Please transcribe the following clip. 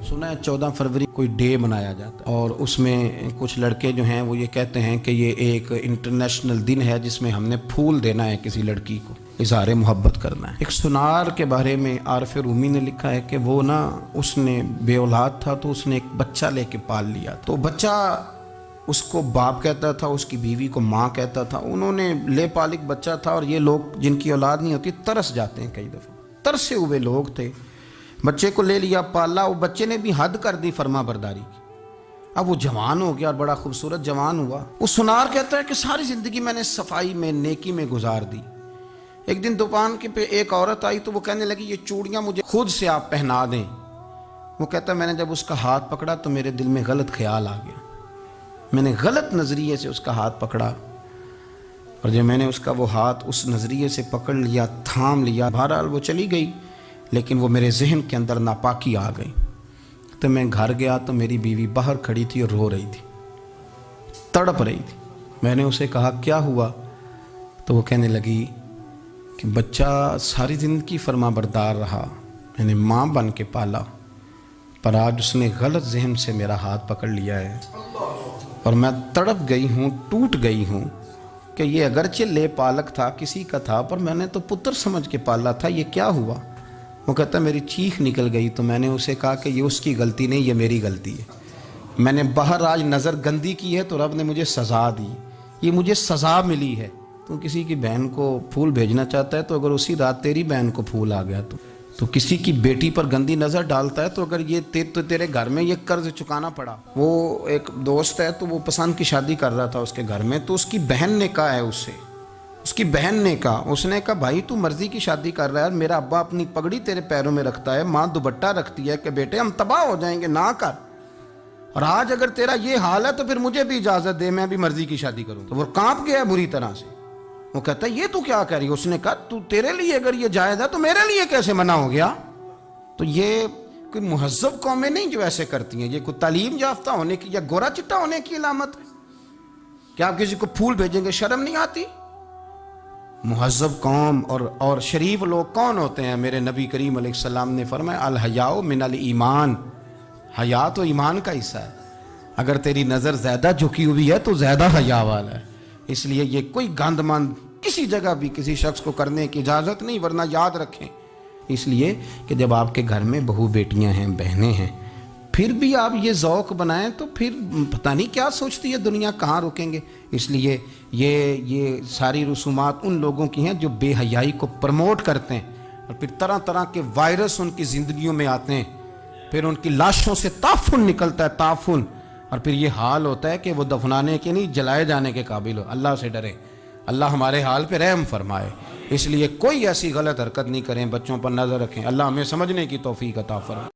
सुना है 14 फरवरी कोई डे मनाया जाता है और उसमें कुछ लड़के जो हैं वो ये कहते हैं कि ये एक इंटरनेशनल दिन है जिसमें हमने फूल देना है किसी लड़की को, इज़हार मोहब्बत करना है। एक सुनार के बारे में आरफ रूमी ने लिखा है कि वो ना उसने बे औलाद था तो उसने एक बच्चा लेके पाल लिया। तो बच्चा उसको बाप कहता था, उसकी बीवी को माँ कहता था। उन्होंने ले पालिक बच्चा था और ये लोग जिनकी औलाद नहीं होती तरस जाते हैं, कई दफ़ा तरसे हुए लोग थे। बच्चे को ले लिया, पाला, वो बच्चे ने भी हद कर दी फर्मा बरदारी की। अब वो जवान हो गया और बड़ा खूबसूरत जवान हुआ। वो सुनार कहता है कि सारी ज़िंदगी मैंने सफाई में, नेकी में गुजार दी। एक दिन दुकान के पे एक औरत आई तो वो कहने लगी ये चूड़ियाँ मुझे खुद से आप पहना दें। वो कहता है मैंने जब उसका हाथ पकड़ा तो मेरे दिल में गलत ख्याल आ गया, मैंने गलत नज़रिए से उसका हाथ पकड़ा और जब मैंने उसका वो हाथ उस नज़रिए से पकड़ लिया, थाम लिया, बहरहाल वो चली गई, लेकिन वो मेरे जहन के अंदर नापाकी आ गई। तो मैं घर गया तो मेरी बीवी बाहर खड़ी थी और रो रही थी, तड़प रही थी। मैंने उसे कहा क्या हुआ? तो वो कहने लगी कि बच्चा सारी ज़िंदगी फर्मा बरदार रहा, मैंने माँ बन के पाला, पर आज उसने गलत जहन से मेरा हाथ पकड़ लिया है और मैं तड़प गई हूँ, टूट गई हूँ कि ये अगरचे ले पालक था, किसी का था, पर मैंने तो पुत्र समझ के पाला था, ये क्या हुआ? वो कहता मेरी चीख निकल गई। तो मैंने उसे कहा कि ये उसकी गलती नहीं, ये मेरी गलती है। मैंने बाहर आज नज़र गंदी की है तो रब ने मुझे सज़ा दी, ये मुझे सज़ा मिली है। तू किसी की बहन को फूल भेजना चाहता है तो अगर उसी रात तेरी बहन को फूल आ गया तो किसी की बेटी पर गंदी नज़र डालता है तो अगर ये तेरे घर में ये कर्ज चुकाना पड़ा। वो एक दोस्त है तो वो पसंद की शादी कर रहा था उसके घर में, तो उसकी बहन ने कहा है उससे, उसकी बहन ने कहा, उसने कहा भाई तू मर्जी की शादी कर रहा है, मेरा अब्बा अपनी पगड़ी तेरे पैरों में रखता है, माँ दुपट्टा रखती है कि बेटे हम तबाह हो जाएंगे, ना कर। और आज अगर तेरा ये हाल है तो फिर मुझे भी इजाज़त दे, मैं भी मर्जी की शादी करूँ। तो वो कांप गया बुरी तरह से। वो कहता है ये तू क्या कह रही है? उसने कहा तू तेरे लिए अगर ये जायज़ है तो मेरे लिए कैसे मना हो गया? तो ये कोई मुहज़्ज़ब कौमें नहीं जो ऐसे करती हैं, ये कोई तालीम याफ्ता होने की या गोरा चिट्टा होने की अलामत है? क्या आप किसी को फूल भेजेंगे? शर्म नहीं आती? मुहज़्ज़ब कौम और शरीफ लोग कौन होते हैं? मेरे नबी करीम अलैहिस्सलाम ने फरमाया अल हयाउ मिनल ईमान, हया तो ईमान का हिस्सा है। अगर तेरी नज़र ज़्यादा झुकी हुई है तो ज़्यादा हया वाला है। इसलिए ये कोई गंदमंद किसी जगह भी किसी शख्स को करने की इजाज़त नहीं, वरना याद रखें इसलिए कि जब आपके घर में बहू बेटियां हैं, बहनें हैं, फिर भी आप ये ज़ौक़ बनाएं तो फिर पता नहीं क्या सोचती है दुनिया, कहाँ रुकेंगे। इसलिए ये सारी रसूमात उन लोगों की हैं जो बेहयाई को प्रमोट करते हैं और फिर तरह तरह के वायरस उनकी ज़िंदगियों में आते हैं, फिर उनकी लाशों से ताफुन निकलता है, ताफुन, और फिर ये हाल होता है कि वो दफनाने के नहीं जलाए जाने के काबिल हो। अल्लाह से डरें, अल्लाह हमारे हाल पे रहम फरमाए। इसलिए कोई ऐसी गलत हरकत नहीं करें, बच्चों पर नज़र रखें। अल्लाह हमें समझने की तौफीक अता फरमाए।